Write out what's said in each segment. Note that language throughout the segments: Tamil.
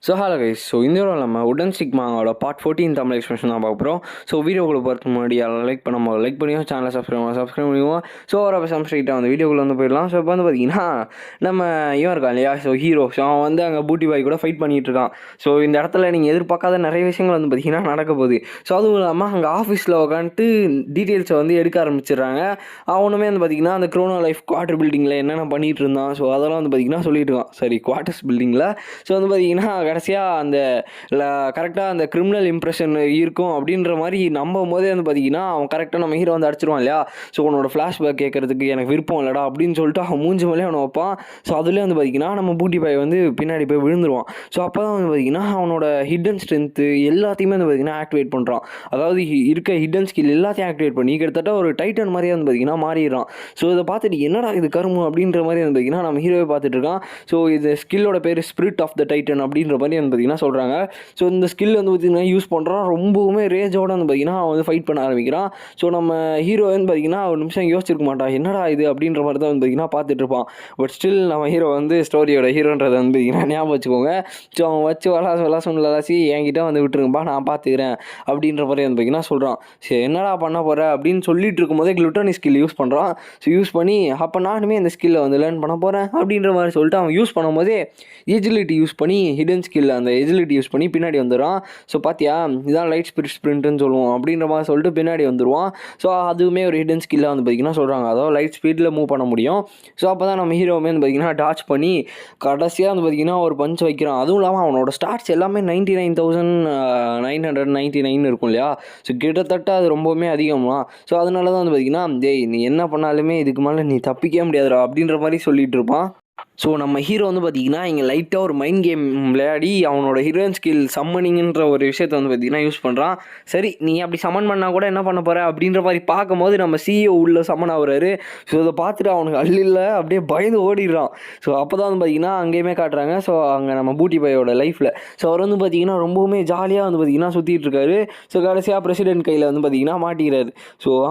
Hello guys. இந்த வீடியோவில் நம்ம உடன் ஸ்டிக்மாவோட பார்ட் 14 தமிழ் எக்ஸ்பிரஷன் தான் பார்க்க போகிறோம். வீடியோக்குள்ள போகிறதுக்கு முன்னாடி லைக் பண்ணுவோம், லைக் பண்ணியும் சேனலை சப்ஸ்கிரைப் பண்ணுவோம். ஒரு ஸ்ட்ரைட்டாக வந்து வீடியோக்குள்ளே வந்து போயிடலாம். இப்போ வந்து பார்த்தீங்கன்னா நம்ம இவன் இருக்கான் இல்லையா, ஹீரோ. அவன் வந்து அங்கே பூட்டி பாய் கூட ஃபைட் பண்ணிகிட்டு இருக்கான். இந்த இடத்துல நீங்கள் எதிர்பார்க்காத நிறைய விஷயங்கள் வந்து பார்த்தீங்கன்னா நடக்க போகுது. அதுவும் இல்லாமல் அங்கே ஆஃபீஸில் உட்காந்துட்டு டீட்டெயில்ஸை வந்து எடுக்க ஆரம்பிச்சிடுறாங்க. அவனுமே வந்து பார்த்தீங்கன்னா அந்த க்ரோனோ லைஃப் குவார்டர் பில்டிங்கில் என்னென்ன பண்ணிகிட்டு இருந்தான், அதெல்லாம் வந்து பார்த்தீங்கன்னா சொல்லிட்டு இருக்கான். சரி, குவார்டர்ஸ் பில்டிங்கில். வந்து பார்த்தீங்கன்னா கடைசியாக அந்த கரெக்டாக அந்த கிரிமினல் இம்ப்ரெஷன் இருக்கும் அப்படின்ற மாதிரி நம்பும் போதே வந்து பார்த்தீங்கன்னா அவன் கரெக்டாக நம்ம ஹீரோ வந்து அடிச்சிருவான் இல்லையா. உன்னோட ஃப்ளாஷ்பேக் கேட்கறதுக்கு எனக்கு விருப்பம் இல்லைடா அப்படின்னு சொல்லிட்டு அவன் மூஞ்சி மேலே அவனை வைப்பான். அதுலேயே வந்து பார்த்தீங்கன்னா நம்ம பூட்டி பாய் வந்து பின்னாடி போய் விழுந்துருவான். அப்போ தான் வந்து பார்த்தீங்கன்னா அவனோட ஹிடன் ஸ்ட்ரென்த்து எல்லாத்தையுமே வந்து பார்த்தீங்கன்னா ஆக்டிவேட் பண்ணுறான். அதாவது இருக்க ஹிடன் ஸ்கில் எல்லாத்தையும் ஆக்டிவேட் பண்ணி கிட்டத்தட்ட ஒரு டைட்டன் மாதிரியே வந்து பார்த்தீங்கன்னா மாறிடுறான். இதை பார்த்துட்டு என்னடா இது கருமு அப்படின்ற மாதிரி வந்து பார்த்தீங்கன்னா நம்ம ஹீரோவை பார்த்துட்டு இருக்கான். இது ஸ்கில்லோட பேர் ஸ்பிரிட் ஆஃப் த டைட்டன் அப்படின்ற மாதிரி வந்து பார்த்தீங்கன்னா சொல்கிறாங்க. இந்த ஸ்கில் வந்து பார்த்தீங்கன்னா யூஸ் பண்ணுறான். ரொம்பவுமே ரேஜோடு வந்து பார்த்தீங்கன்னா அவன் வந்து ஃபைட் பண்ண ஆரம்பிக்கிறான். நம்ம ஹீரோ வந்து பார்த்தீங்கன்னா ஒரு நிமிஷம் யோசிச்சிருக்க மாட்டான், என்னடா இது அப்படின்ற மாதிரி தான் வந்து பார்த்தீங்கன்னா பார்த்துட்டு இருப்பான். பட் ஸ்டில் நம்ம ஹீரோ வந்து ஸ்டோரியோட ஹீரோன்றதை வந்து பார்த்தீங்கன்னா ஞாபகம் வச்சுக்கோங்க. அவன் வச்சு வளாசி என்கிட்ட வந்து விட்டுருங்கப்பா, நான் பார்த்துக்கிறேன் அப்படின்ற மாதிரி வந்து பார்த்தீங்கன்னா சொல்கிறான். சரி, என்னடா பண்ண போகிற அப்படின்னு சொல்லிட்டு இருக்கும்போதே குளுட்டோனி ஸ்கில் யூஸ் பண்ணுறான். யூஸ் பண்ணி அப்போ நானுமே அந்த ஸ்கில்லை வந்து லேர்ன் பண்ண போகிறேன் அப்படின்ற மாதிரி சொல்லிட்டு அவன் யூஸ் பண்ணும்போதே எஜிலிட்டி யூஸ் பண்ணி ஹிடன் ஸ்கில் அந்த எஜிலிட்டி யூஸ் பண்ணி பின்னாடி வந்துடுவான். பார்த்தியா, இதான் லைட் ஸ்ப்ரிண்ட்டுன்னு சொல்லுவோம் அப்படின்ற மாதிரி சொல்லிட்டு பின்னாடி வந்துடுவான். அதுவுமே ஒரு ஹிடன் ஸ்கில்லாக வந்து பார்த்திங்கன்னா சொல்கிறாங்க. அதாவது லைட் ஸ்பீடில் மூவ் பண்ண முடியும். அப்போ தான் நம்ம ஹீரோவுமே வந்து பார்த்திங்கன்னா டாச் பண்ணி கடைசியாக வந்து பார்த்திங்கன்னா ஒரு பஞ்ச் வைக்கிறான். அதுவும் இல்லாமல் அவனோட ஸ்டார்ட்ஸ் எல்லாமே 99,999 இருக்கும் இல்லையா. கிட்டத்தட்ட அது ரொம்பவுமே அதிகமாக. அதனால தான் வந்து பார்த்திங்கன்னா, டேய் நீ என்ன பண்ணாலுமே இதுக்கு மேலே நீ தப்பிக்கவே முடியாதுடா அப்படின்ற மாதிரி சொல்லிகிட்டு இருப்பான். நம்ம ஹீரோ வந்து பார்த்திங்கன்னா இங்கே லைட்டாக ஒரு மைண்ட் கேம் விளையாடி அவனோட ஹீரோயின் ஸ்கில் சம்மனிங்கன்ற ஒரு விஷயத்தை வந்து பார்த்திங்கன்னா யூஸ் பண்ணுறான். சரி, நீ அப்படி சம்மன் பண்ணால் கூட என்ன பண்ண போகிற அப்படின்ற மாதிரி பார்க்கும்போது நம்ம சிஇஓ உள்ள சம்மன் ஆகுறாரு. இதை பார்த்துட்டு அவனுக்கு அள்ளில் அப்படியே பயந்து ஓடிடுறான். அப்போ தான் வந்து பார்த்திங்கன்னா அங்கேயுமே காட்டுறாங்க. அங்கே நம்ம பூட்டி பாயோட லைஃப்பில் அவர் வந்து பார்த்திங்கன்னா ரொம்பவுமே ஜாலியாக வந்து பார்த்திங்கன்னா சுற்றிட்டு இருக்காரு. கடைசியாக பிரசிடென்ட் கையில் வந்து பார்த்திங்கன்னா மாட்டிக்கிறாரு.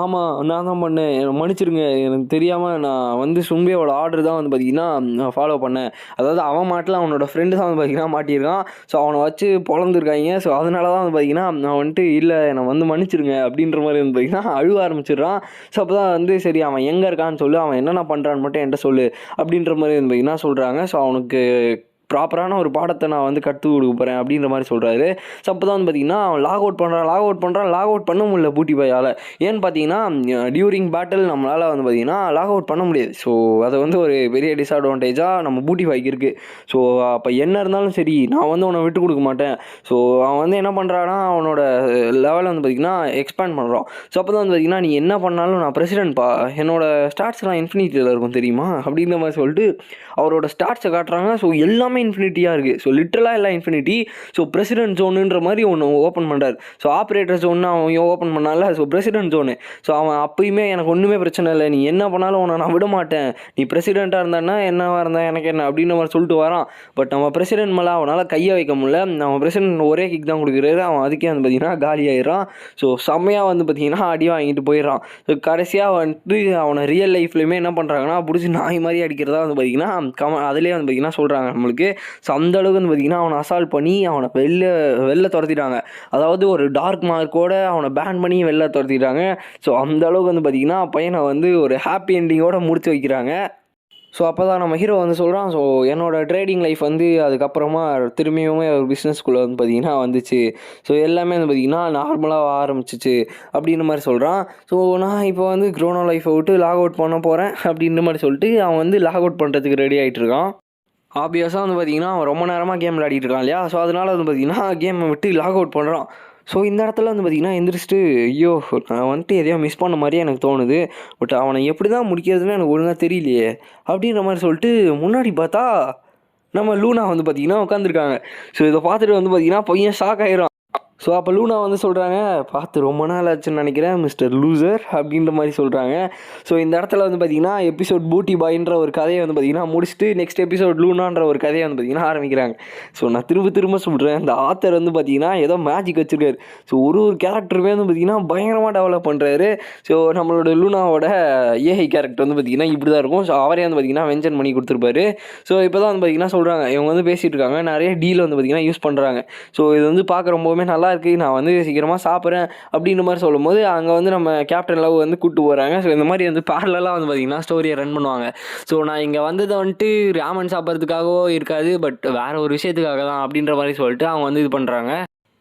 ஆமாம், நான் தான் பண்ணேன், மன்னிச்சிருங்க, எனக்கு தெரியாமல் நான் வந்து சும்பியோட ஆர்டர் தான் வந்து பார்த்திங்கன்னா ஃபாலோ பண்ணேன். அதாவது அவன் மாட்டில் அவனோட ஃப்ரெண்டு தான் வந்து பார்த்திங்கன்னா மாட்டியிருக்கான். அவனை வச்சு பொழந்துருக்காங்க. அதனால தான் வந்து பார்த்திங்கன்னா நான் வந்துட்டு இல்லை என்னை வந்து மன்னிச்சிருங்க அப்படின்ற மாதிரி வந்து பார்த்திங்கன்னா அழுவ ஆரம்பிச்சிடுறான். அப்போ தான் வந்து சரி அவன் எங்கே இருக்கான்னு சொல்லு, அவன் என்னென்ன பண்ணுறான்னு மட்டும் என்கிட்ட சொல்லு அப்படின்ற மாதிரி வந்து பார்த்திங்கன்னா சொல்கிறாங்க. அவனுக்கு ப்ராப்பரான ஒரு பாடத்தை நான் வந்து கற்றுக் கொடுக்க போகிறேன் அப்படின்ற மாதிரி சொல்கிறாரு. அப்போ தான் வந்து பார்த்திங்கன்னா அவன் லாக் அவுட் பண்ண முடியல பூட்டி பாயால். ஏன்னு பார்த்தீங்கன்னா டியூரிங் பேட்டில் நம்மளால் வந்து பார்த்திங்கன்னா லாக் அவுட் பண்ண முடியாது. அது வந்து ஒரு பெரிய டிஸ்அட்வான்டேஜாக நம்ம பூட்டி பாய்க்கு இருக்குது. அப்போ என்ன இருந்தாலும் சரி நான் வந்து உன்னை விட்டு கொடுக்க மாட்டேன். அவன் வந்து என்ன பண்ணுறான்னா அவனோட லெவலை வந்து பார்த்திங்கன்னா எக்ஸ்பேண்ட் பண்ணுறான். அப்போ தான் வந்து பார்த்திங்கன்னா நீ என்ன பண்ணாலும் நான் பிரசிடென்ட்பா, என்னோட ஸ்டார்ட்ஸ்லாம் இன்ஃபினிட்டியில் இருக்கும் தெரியுமா அப்படின்ற மாதிரி சொல்லிட்டு அவரோட ஸ்டார்ட்ஸை காட்டுறாங்க. எல்லாமே இன்ஃபினிட்டியாக இருக்குது. லிட்டரலாக எல்லாம் இன்ஃபினிட்டி. பிரசிடென்ட் ஜோனுன்ற மாதிரி ஒன்று ஓப்பன் பண்ணுறாரு. ஆப்ரேட்டர் ஜோன்னு அவன் ஓப்பன் பண்ணால. President zone. அவன் அப்பயுமே எனக்கு ஒன்றுமே பிரச்சனை இல்லை, நீ என்ன பண்ணாலும் உன்னை நான் விட மாட்டேன், நீ பிரசிடெண்ட்டாக இருந்தான்னா என்னவாக இருந்தா எனக்கு என்ன அப்படின்ற மாதிரி சொல்லிட்டு வரான். பட் நம்ம பிரசிடென்ட் மேலே அவனால் கையை வைக்க முடியல. நம்ம பிரசிடென்ட் ஒரே கிக் தான் கொடுக்குறாரு. அவன் அதுக்கே வந்து பார்த்திங்கன்னா காலியாகிடுறான். செம்மையாக வந்து பார்த்திங்கன்னா அடி வாங்கிட்டு போயிடுறான். கடைசியாக வந்துட்டு அவனை ரியல் லைஃப்லையுமே என்ன பண்ணுறாங்கன்னா பிடிச்சி நாய் மாதிரி அடிக்கிறதா வந்து பார்த்திங்கன்னா அதிலே வந்து பார்த்திங்கன்னா சொல்கிறாங்க நம்மளுக்கு. அந்த அளவுக்கு வந்து பார்த்திங்கன்னா அவனை அசால்ட் பண்ணி அவனை வெளில துரத்திட்டாங்க. அதாவது ஒரு டார்க் மார்க்கோட அவனை பேன் பண்ணி வெளில துரத்திட்டாங்க. அந்த அளவுக்கு வந்து பார்த்திங்கன்னா பையனை வந்து ஒரு ஹாப்பி என்டிங்கோட முடிச்சு வைக்கிறாங்க. அப்போ தான் நம்ம ஹீரோ வந்து சொல்கிறான், என்னோடய ட்ரேடிங் லைஃப் வந்து அதுக்கப்புறமா திரும்பியுமே ஒரு பிஸ்னஸ்குள்ளே வந்து பார்த்திங்கன்னா வந்துச்சு. எல்லாமே வந்து பார்த்திங்கன்னா நார்மலாக ஆரம்பிச்சிச்சு அப்படின்ற மாதிரி சொல்கிறான். நான் இப்போ வந்து க்ரோனோ லைஃப்பை விட்டு லாக் அவுட் பண்ண போகிறேன் அப்படின்ற மாதிரி சொல்லிட்டு அவன் வந்து லாக் அவுட் பண்ணுறதுக்கு ரெடி ஆகிட்டு இருக்கான். ஆப்வியஸாக வந்து பார்த்திங்கன்னா அவன் ரொம்ப நேரமாக கேம் விளையாடிட்டு இருக்கான் இல்லையா. அதனால் வந்து பார்த்திங்கன்னா கேமை விட்டு லாக் அவுட் பண்ணுறான். இந்த இடத்துல வந்து பார்த்திங்கன்னா எந்திரிச்சிட்டு ஐயோ நான் வந்துட்டு எதையோ மிஸ் பண்ண மாதிரியே எனக்கு தோணுது, பட் அவனை எப்படி தான் முடிக்கிறதுன்னு எனக்கு ஒழுங்காக தெரியலையே அப்படின்ற மாதிரி சொல்லிட்டு முன்னாடி பார்த்தா நம்ம லூனா வந்து பார்த்திங்கன்னா உட்காந்துருக்காங்க. இதை பார்த்துட்டு வந்து பார்த்திங்கன்னா பையன் ஷாக் ஆகிடும். ஸோ அப்போ லூனா வந்து சொல்கிறாங்க, பார்த்து ரொம்ப நாள் ஆச்சுன்னு நினைக்கிறேன் மிஸ்டர் லூசர் அப்படின்ற மாதிரி சொல்கிறாங்க. ஸோ இந்த இடத்துல வந்து பார்த்திங்கன்னா எபிசோட் பூட்டி பாய்ன்ற ஒரு கதையை வந்து பார்த்திங்கன்னா முடிச்சுட்டு நெக்ஸ்ட் எபிசோட் லூனான்ற ஒரு கதையை வந்து பார்த்திங்கன்னா ஆரம்பிக்கிறாங்க. ஸோ நான் திரும்ப சொல்கிறேன், இந்த ஆத்தர் வந்து பார்த்திங்கன்னா ஏதோ மேஜிக் வச்சுருக்காரு. ஸோ ஒரு கேரக்டருமே வந்து பார்த்திங்கன்னா பயங்கரமாக டெவலப் பண்ணுறாரு. ஸோ நம்மளோட லூனாவோட ஏஐ கேரக்டர் வந்து பார்த்திங்கன்னா இப்படி தான் இருக்கும். ஸோ அவரே வந்து பார்த்திங்கன்னா மென்ஷன் பண்ணி கொடுத்துருப்பாரு. ஸோ இப்போ தான் வந்து பார்த்திங்கன்னா சொல்கிறாங்க, இவங்க வந்து பேசிகிட்டு இருக்காங்க, நிறைய டீல் வந்து பார்த்திங்கன்னா யூஸ் பண்ணுறாங்க. ஸோ இது வந்து பார்க்க ரொம்பவுமே நல்லா இருக்குது, நான் வந்து சீக்கிரமாக சாப்பிட்றேன் அப்படின்ற மாதிரி சொல்லும்போது அங்கே வந்து நம்ம கேப்டன் லவ் வந்து கூப்பிட்டு போகிறாங்க. ஸோ இந்த மாதிரி வந்து பேரலாக வந்து பார்த்திங்கன்னா ஸ்டோரியை ரன் பண்ணுவாங்க. ஸோ நான் இங்கே வந்ததை வந்துட்டு ராமன் சாப்பிட்றதுக்காகவோ இருக்காது, பட் வேறு ஒரு விஷயத்துக்காக தான் அப்படின்ற மாதிரி சொல்லிட்டு அவங்க வந்து இது பண்ணுறாங்க.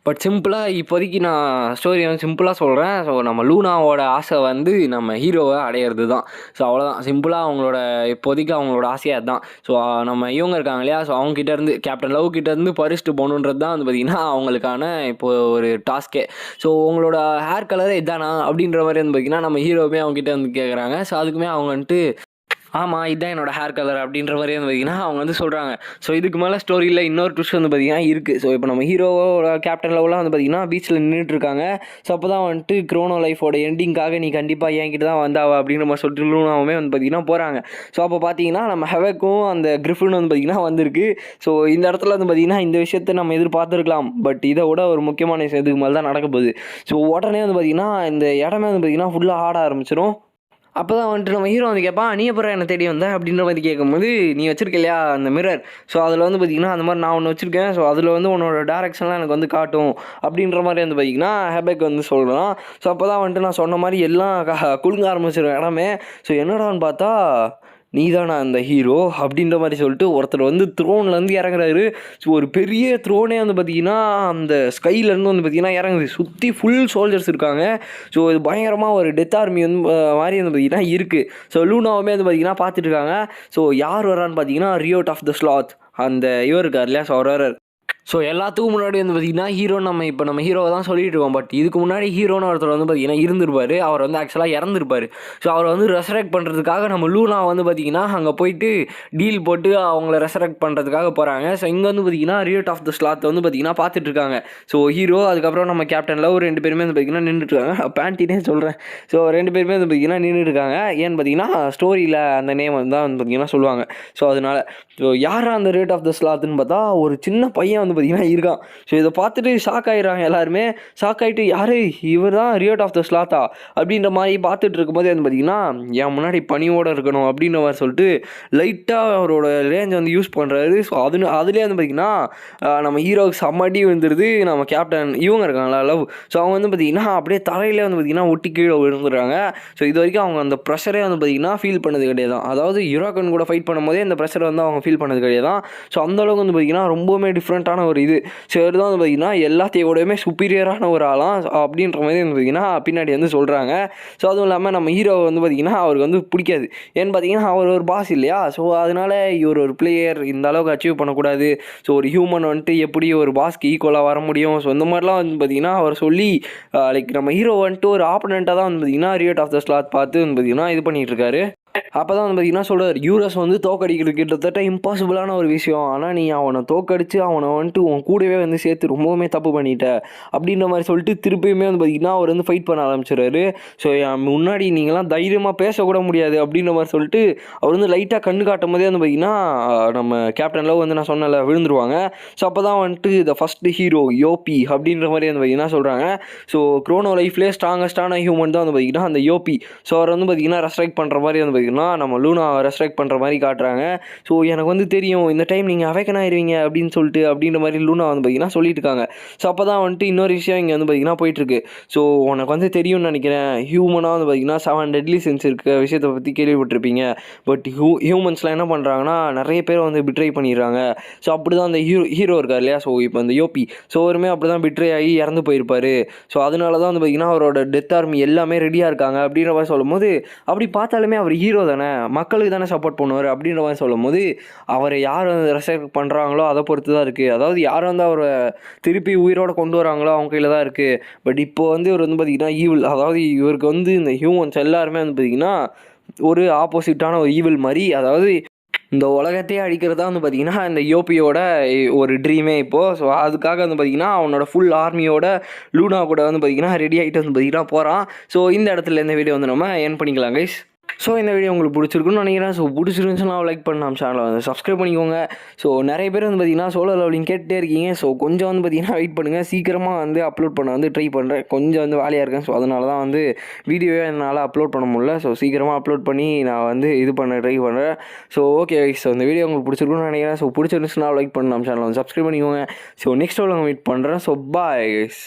பட் சிம்பிளாக இப்போதைக்கு நான் ஸ்டோரியை வந்து சிம்பிளாக சொல்கிறேன். ஸோ நம்ம லூனாவோட ஆசை வந்து நம்ம ஹீரோவை அடையிறது தான். ஸோ அவ்வளோதான் சிம்பிளாக அவங்களோட இப்போதைக்கு அவங்களோட ஆசையாக அதுதான். ஸோ நம்ம இவங்க இருக்காங்க இல்லையா, ஸோ அவங்ககிட்டேருந்து கேப்டன் லவ் கிட்டேருந்து பறிச்சுட்டு போகணுன்றது தான் வந்து பார்த்திங்கன்னா அவங்களுக்கான இப்போது ஒரு டாஸ்க்கே. ஸோ உங்களோட ஹேர் கலரே இதானா அப்படின்ற மாதிரி வந்து பார்த்திங்கன்னா நம்ம ஹீரோவுமே அவங்ககிட்ட வந்து கேட்குறாங்க. ஸோ அதுக்குமே அவங்க வந்துட்டு ஆமாம் இதுதான் என்னோடய ஹேர் கலர் அப்படின்ற மாதிரி வந்து பார்த்திங்கன்னா அவங்க வந்து சொல்கிறாங்க. ஸோ இதுக்கு மேலே ஸ்டோரியில் இன்னொரு ட்விஸ்ட் வந்து பார்த்திங்கன்னா இருக்குது. ஸோ இப்போ நம்ம ஹீரோவோட கேப்டன் லவ்லாம் வந்து பார்த்திங்கன்னா பீச்சில் நின்றுட்டுருக்காங்க. ஸோ அப்போ தான் வந்துட்டு க்ரோனோ லைஃபோட எண்டிங்காக நீ கண்டிப்பாக என்கிட்ட தான் வந்தாவா அப்படின்ற மாதிரி சொல்லிட்டு லூனாவுமே வந்து பார்த்திங்கன்னா போகிறாங்க. ஸோ அப்போ பார்த்தீங்கன்னா நம்ம ஹெவக்கும் அந்த கிரிஃபின் வந்து பார்த்திங்கன்னா வந்திருக்கு. ஸோ இந்த இடத்துல வந்து பார்த்திங்கன்னா இந்த விஷயத்தை நம்ம எதிர்பார்த்துருக்கலாம், பட் இதை விட ஒரு முக்கியமான விஷயம் இதுக்கு மேலே தான் நடக்க போகுது. ஸோ உடனே வந்து பார்த்திங்கன்னா இந்த இடமே வந்து பார்த்திங்கன்னா ஃபுல்லாக ஆட ஆரம்பிச்சிடும். அப்போ தான் வந்துட்டு நம்ம ஹீரோ வந்து கேட்பான், நீ அப்புறம் என்ன தேடி வந்த அப்படின்ற மாதிரி கேட்கும்போது, நீ வச்சிருக்க இல்லையா அந்த மிரர், ஸோ அதில் வந்து பார்த்திங்கன்னா அந்த மாதிரி நான் ஒன்று வச்சுருக்கேன், ஸோ அதில் வந்து உன்னோட டேரக்ஷன்லாம் எனக்கு வந்து காட்டும் அப்படின்ற மாதிரி வந்து பார்த்திங்கன்னா ஹெபெக் வந்து சொல்கிறான். ஸோ அப்போ தான் வந்துட்டு நான் சொன்ன மாதிரி எல்லாம் குலுங்க ஆரம்பிச்சிடும் இடமே. ஸோ என்னடான்னு பார்த்தா, நீ தானா அந்த ஹீரோ அப்படின்ற மாதிரி சொல்லிட்டு ஒருத்தர் வந்து த்ரோன்லேருந்து இறங்குறாரு. ஸோ ஒரு பெரிய த்ரோனே வந்து பார்த்திங்கன்னா அந்த ஸ்கைலேருந்து வந்து பார்த்திங்கன்னா இறங்குது, சுற்றி ஃபுல் சோல்ஜர்ஸ் இருக்காங்க. ஸோ இது பயங்கரமாக ஒரு டெத் ஆர்மி வந்து மாதிரி வந்து பார்த்திங்கன்னா இருக்குது. ஸோ லூனாவுமே வந்து பார்த்திங்கன்னா பார்த்துட்டு இருக்காங்க. ஸோ யார் வரான்னு பார்த்தீங்கன்னா ரியோட் ஆஃப் த ஸ்லாத் அந்த இவர் இருக்கார் இல்லையா, ஸோ வர்றார். ஸோ எல்லாத்துக்கும் முன்னாடி வந்து பார்த்திங்கன்னா ஹீரோ நம்ம ஹீரோவை தான் சொல்லிட்டு இருக்கோம், பட் இதுக்கு முன்னாடி ஹீரோன்னு ஒருத்தர் வந்து பார்த்திங்கன்னா இருந்திருப்பார். அவர் வந்து ஆக்சுவலாக இறந்துருப்பார். ஸோ அவரை வந்து ரெசரெக்ட் பண்ணுறதுக்காக நம்ம லூனா வந்து பார்த்திங்கன்னா அங்கே போயிட்டு டீல் போட்டு அவங்கள ரெசரெக்ட் பண்ணுறதுக்காக போகிறாங்க. ஸோ இங்கே வந்து பார்த்திங்கன்னா ரியோட் ஆஃப் த ஸ்லாத் வந்து பார்த்திங்கன்னா பார்த்துட்ருக்காங்க. ஸோ ஹீரோ அதுக்கப்புறம் நம்ம கேப்டன் லவ் 2 பேருமே வந்து பார்த்திங்கன்னா நின்றுட்டுருக்காங்க. பேண்டினே சொல்கிறேன். ஸோ 2 பேருமே வந்து பார்த்திங்கன்னா நின்றுட்டுருக்காங்க. ஏன்னு பார்த்திங்கன்னா ஸ்டோரியில் அந்த நேம் வந்து தான் வந்து பார்த்திங்கன்னா சொல்லுவாங்க. ஸோ அதனால் ஸோ யாரா அந்த ரியோட் ஆஃப் த ஸ்லாத்துன்னு பார்த்தா ஒரு சின்ன பையன் வந்து பார்த்திங்கன்னா இருக்கான். ஸோ இதை பார்த்துட்டு ஷாக் ஆகிடுறாங்க எல்லாருமே. ஷாக் ஆகிட்டு யார் இவர் தான் ரியோட் ஆஃப் த ஸ்லாத்தா அப்படின்ற மாதிரி பார்த்துட்டு இருக்கும்போது வந்து பார்த்திங்கன்னா என் முன்னாடி பனியோடு இருக்கணும் அப்படின்ற மாதிரி சொல்லிட்டு லைட்டாக அவரோட ரேஞ்ச் வந்து யூஸ் பண்ணுறாரு. ஸோ அதுலேயே வந்து பார்த்திங்கன்னா நம்ம ஹீரோவுக்கு செம்மடி வந்துடுது. நம்ம கேப்டன் இவங்க இருக்காங்களா லவ், ஸோ அவங்க வந்து பார்த்திங்கன்னா அப்படியே தலையிலே வந்து பார்த்திங்கன்னா ஒட்டி கீழே விழுந்துடுறாங்க. ஸோ இது வரைக்கும் அவங்க அந்த ப்ரெஷரே வந்து பார்த்திங்கன்னா ஃபீல் பண்ணது கிடையாது. அதாவது யுராகன் கூட ஃபைட் பண்ணும்போதே அந்த ப்ரெஷரை வந்து அவங்க ஃபீல் பண்ணது கிடையாது. ஸோ அந்தளவுக்கு வந்து பார்த்திங்கன்னா ரொம்பவுமே டிஃப்ரெண்ட்டான ஒரு இது. ஸோ இவர் தான் வந்து பார்த்திங்கன்னா எல்லாத்தையோடையுமே சுப்பீரியரான ஒரு ஆளாம் அப்படின்ற மாதிரி வந்து பார்த்திங்கன்னா பின்னாடி வந்து சொல்கிறாங்க. ஸோ அதுவும் இல்லாமல் நம்ம ஹீரோ வந்து பார்த்திங்கன்னா அவருக்கு வந்து பிடிக்காது. ஏன்னு பார்த்திங்கன்னா அவர் ஒரு பாஸ் இல்லையா, ஸோ அதனால் இவர் ஒரு பிளேயர் இந்த அளவுக்கு அச்சீவ் பண்ணக்கூடாது. ஸோ ஒரு ஹியூமன் வந்துட்டு எப்படி ஒரு பாஸ்க்கு ஈக்குவலாக வர முடியும், ஸோ இந்த மாதிரிலாம் வந்து பார்த்திங்கன்னா அவர் சொல்லி லைக் நம்ம ஹீரோ வந்துட்டு ஒரு ஆப்போனண்ட்டாக தான் வந்து பார்த்திங்கன்னா ரியோட் ஆஃப் த ஸ்லாத் பார்த்து வந்து பார்த்திங்கன்னா இது பண்ணிகிட்டு இருக்காரு. அப்போ தான் வந்து பார்த்திங்கன்னா சொல்கிறார், யூரஸ் வந்து தோக்கடிக்கிறது கிட்டத்தட்ட இம்பாசிபிளான ஒரு விஷயம், ஆனால் நீ அவனை தோக்கடித்து அவனை வந்துட்டு உன் கூடவே வந்து சேர்த்து ரொம்பவுமே தப்பு பண்ணிட்ட அப்படின்ற மாதிரி சொல்லிட்டு திருப்பியுமே வந்து பார்த்திங்கன்னா அவர் வந்து ஃபைட் பண்ண ஆரம்பிச்சிடுறாரு. ஸோ முன்னாடி நீங்களாம் தைரியமாக பேசக்கூட முடியாது அப்படின்ற மாதிரி சொல்லிட்டு அவர் வந்து லைட்டாக கண்ணு காட்டும் போதே வந்து பார்த்திங்கன்னா நம்ம கேப்டன் லவ் வந்து நான் சொன்னல விழுந்துருவாங்க. ஸோ அப்போ தான் வந்துட்டு த ஃபஸ்ட்டு ஹீரோ யோபி அப்படின்ற மாதிரி வந்து பார்த்திங்கன்னா சொல்கிறாங்க. ஸோ க்ரோனோ லைஃப்லேயே ஸ்ட்ராங்கஸ்டான ஹியூமன் தான் வந்து பார்த்திங்கன்னா அந்த யோபி. ஸோ அவர் வந்து பார்த்திங்கன்னா ரெஸ்ட்ரைக்ட் பண்ணுற மாதிரி வந்து பார்த்திங்கன்னா நம்ம லூனா ரெஸ்ட்ரைக்ட் பண்ணுற மாதிரி காட்டுறாங்க. ஸோ எனக்கு வந்து தெரியும் இந்த டைம் நீங்கள் அவேக்கன் ஆயிடுவீங்க அப்படின்னு சொல்லிட்டு அப்படின்ற மாதிரி லூனா வந்து பார்த்திங்கன்னா சொல்லிட்டு இருக்காங்க. ஸோ அப்போ தான் வந்துட்டு இன்னொரு விஷயம் இங்கே வந்து பார்த்திங்கன்னா போயிட்டுருக்கு. ஸோ உனக்கு வந்து தெரியும்னு நினைக்கிறேன், ஹியூமனாக வந்து பார்த்திங்கன்னா 7 டெட்லி சென்ஸ் இருக்க விஷயத்தை பற்றி கேள்விப்பட்டிருப்பீங்க. பட் ஹியூமன்ஸ்லாம் என்ன பண்ணுறாங்கன்னா நிறைய பேர் வந்து பிட்ரை பண்ணிடுறாங்க. ஸோ அப்படி தான் அந்த ஹீரோ இருக்கார் இல்லையா, ஸோ இப்போ அந்த யோபி, ஸோ அவருமே அப்படி தான் பிட்ரை ஆகி இறந்து போயிருப்பார். ஸோ அதனால தான் வந்து பார்த்திங்கன்னா அவரோட டெத் ஆர்மி எல்லாமே ரெடியாக இருக்காங்க அப்படின்ற மாதிரி சொல்லும்போது, அப்படி பார்த்தாலுமே அவர் ஹீரோ தானே, மக்களுக்கு தானே சப்போர்ட் பண்ணுவார் அப்படின்ற மாதிரி சொல்லும்போது, அவரை யார் வந்து ரெஸ்பெக்ட் பண்ணுறாங்களோ அதை பொறுத்து தான் இருக்குது. அதாவது யார் வந்து அவரை திருப்பி உயிரோடு கொண்டு வராங்களோ அவங்க கையில் தான் இருக்குது. பட் இப்போ வந்து இவர் வந்து பார்த்திங்கன்னா ஈவில், அதாவது இவருக்கு வந்து இந்த ஹியூமன்ஸ் எல்லாருமே வந்து பார்த்திங்கன்னா ஒரு ஆப்போசிட்டான ஒரு ஈவில் மாதிரி. அதாவது இந்த உலகத்தையே அழிக்கிறது தான் வந்து பார்த்திங்கன்னா இந்த யோபியோட ஒரு ட்ரீமே இப்போது. ஸோ அதுக்காக வந்து பார்த்திங்கன்னா அவனோட ஃபுல் ஆர்மியோட லூனா கூட வந்து பார்த்திங்கன்னா ரெடி ஆகிட்டு வந்து பார்த்திங்கன்னா போகிறான். ஸோ இந்த இடத்துல இந்த வீடியோ வந்து நம்ம என் பண்ணிக்கலாம் கைஸ். ஸோ இந்த வீடியோ உங்களுக்கு பிடிச்சிருக்குன்னு நினைக்கிறேன். ஸோ பிடிச்சிருந்துச்சுன்னா லைக் பண்ண நம்ம சேனலை வந்து சப்ஸ்கிரைப் பண்ணிக்கோங்க. ஸோ நிறைய பேர் வந்து பார்த்திங்கன்னா சோலோ லெவலிங் கேட்டுகிட்டே இருக்கீங்க. ஸோ கொஞ்சம் வந்து பார்த்திங்கன்னா வெயிட் பண்ணுங்கள், சீக்கிரமாக வந்து அப்லோட் பண்ண வந்து ட்ரை பண்ணுறேன். கொஞ்சம் வந்து வேலையாக இருக்கேன். ஸோ அதனால தான் வந்து வீடியோவே என்னால் அப்லோட் பண்ண முடியல. ஸோ சீக்கிரமாக அப்லோட் பண்ணி நான் வந்து இது பண்ண ட்ரை பண்ணுறேன். ஸோ ஓகே, ஸோ இந்த வீடியோ உங்களுக்கு பிடிச்சிருக்குன்னு நினைக்கிறேன். ஸோ பிடிச்சிருந்துச்சுன்னா லைக் பண்ண நம்ம சேனலை வந்து சப்ஸ்கிரைப் பண்ணிக்கோங்க. ஸோ நெக்ஸ்ட் வீடியோவில் மீட் பண்ணுறேன். So bye guys.